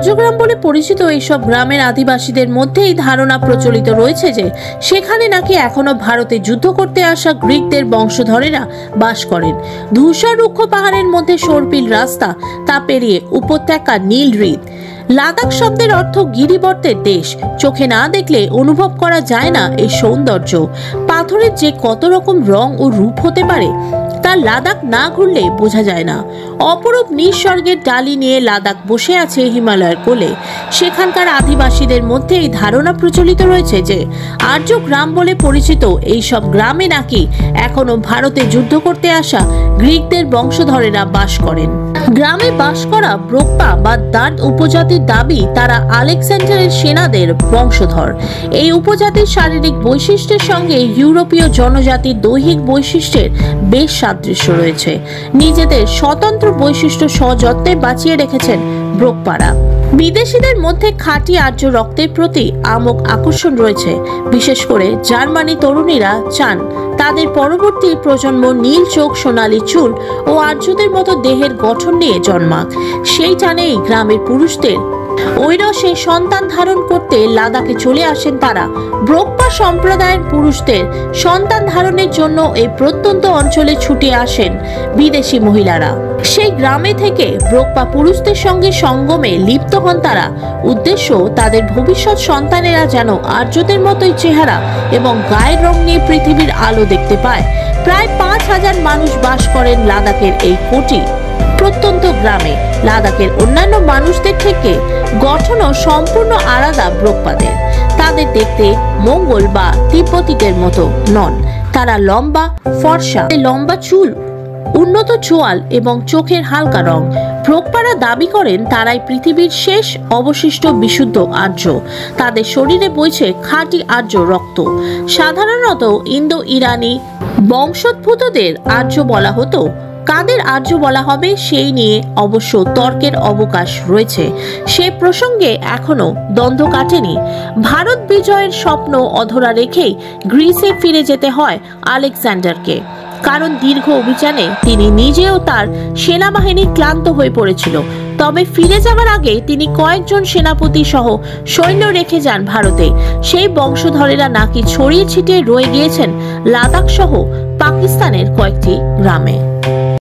আর্যগ্রাম বলে পরিচিত এইসব গ্রামের আদিবাসীদের মধ্যে এই ধারণা প্রচলিত রয়েছে যে সেখানে নাকি এখনো ভারতে যুদ্ধ করতে আসা গ্রিকদের বংশধরেরা বাস করেন। ধূসর রুক্ষ পাহাড়ের মধ্যে সর্পিল রাস্তা, তা পেরিয়ে উপত্যকা নীল হ্রদ। লাদাখ শব্দের অর্থ গিরিবর্তের দেশ। চোখে না দেখলে অনুভব করা যায় না এই সৌন্দর্য। পাথরের যে কত রকম রং ও রূপ হতে পারে তা লাদাখ না ঘুরলে বোঝা যায় না। অপরূপ নিঃস্বর্গের ডালি নিয়ে লাদাখ বসে আছে হিমালয়ের কোলে। সেখানকার আদিবাসীদের মধ্যে এই ধারণা প্রচলিত রয়েছে যে আর্য গ্রাম বলে পরিচিত এইসব গ্রামে নাকি এখনো ভারতে যুদ্ধ করতে আসা গ্রিকদের বংশধরেরা বাস করেন। গ্রামে বাস করা ব্রোকপা বা দার্দ উপজাতির দাবি তারা আলেকজান্ডারের সেনাদের বংশধর। এই উপজাতির শারীরিক বৈশিষ্ট্যের সঙ্গে ইউরোপীয় জনজাতির দৈহিক বৈশিষ্ট্যের বেশ সাদৃশ্য রয়েছে। নিজেদের স্বতন্ত্র বৈশিষ্ট্য সযত্নে বাঁচিয়ে রেখেছেন ব্রোকপারা। বিদেশিদের মধ্যে খাঁটি আর্য রক্তের প্রতি আমোঘ আকর্ষণ রয়েছে। বিশেষ করে জার্মানি তরুণীরা চান তাদের পরবর্তী প্রজন্ম নীল চোখ, সোনালী চুল ও আর্যদের মতো দেহের গঠন নিয়ে জন্মাক। সেই টানেই গ্রামের পুরুষদের ঐরসে সন্তান ধারণ করতে লাদাখে চলে আসেন তারা। ব্রোকপা সম্প্রদায়ের পুরুষদের সন্তান ধারণের জন্য এই প্রত্যন্ত অঞ্চলে ছুটে আসেন বিদেশি মহিলারা। সেই গ্রামে থেকে ব্রোকপা পুরুষদের সঙ্গে সঙ্গমে লিপ্ত হন তারা। উদ্দেশ্য তাদের ভবিষ্যৎ সন্তানেরা যেন আর্যদের মতোই চেহারা এবং গায়ের রং নিয়ে পৃথিবীর আলো দেখতে পায়। প্রায় ৫,০০০ মানুষ বাস করেন লাদাখের এই কোটি প্রত্যন্ত গ্রামে। লাদাখের অন্যান্য মানুষদের থেকে গঠনও সম্পূর্ণ আলাদা ব্রোকপাদের। তাদের দেখতে মঙ্গল বা তিব্বতীদের মতো নন। তারা লম্বা, ফর্সা, লম্বা চুল, উন্নত চোয়াল এবং চোখের হালকা রং। ব্রোকপারা দাবি করেন তারাই পৃথিবীর শেষ অবশিষ্ট বিশুদ্ধ আর্য। তাদের শরীরে বইছে খাঁটি আর্য রক্ত। সাধারণত ইন্দো ইরানি বংশোদ্ভূতদের আর্য বলা হতো। কাদের আর্য বলা হবে সেই নিয়ে অবশ্য তর্কের অবকাশ রয়েছে। সে প্রসঙ্গে এখনো দ্বন্দ্ব কাটেনি। ভারত বিজয়ের স্বপ্ন অধরা রেখেই গ্রিসে ফিরে যেতে হয় আলেকজান্ডারকে। কারণ দীর্ঘ অভিযানে তিনি নিজেও তার সেনাবাহিনী ক্লান্ত হয়ে পড়েছিল। তবে ফিরে যাবার আগে তিনি কয়েকজন সেনাপতি সহ সৈন্য রেখে যান ভারতে। সেই বংশধরেরা নাকি ছড়িয়ে ছিটিয়ে রয়ে গিয়েছেন লাদাখ সহ পাকিস্তানের কয়েকটি গ্রামে।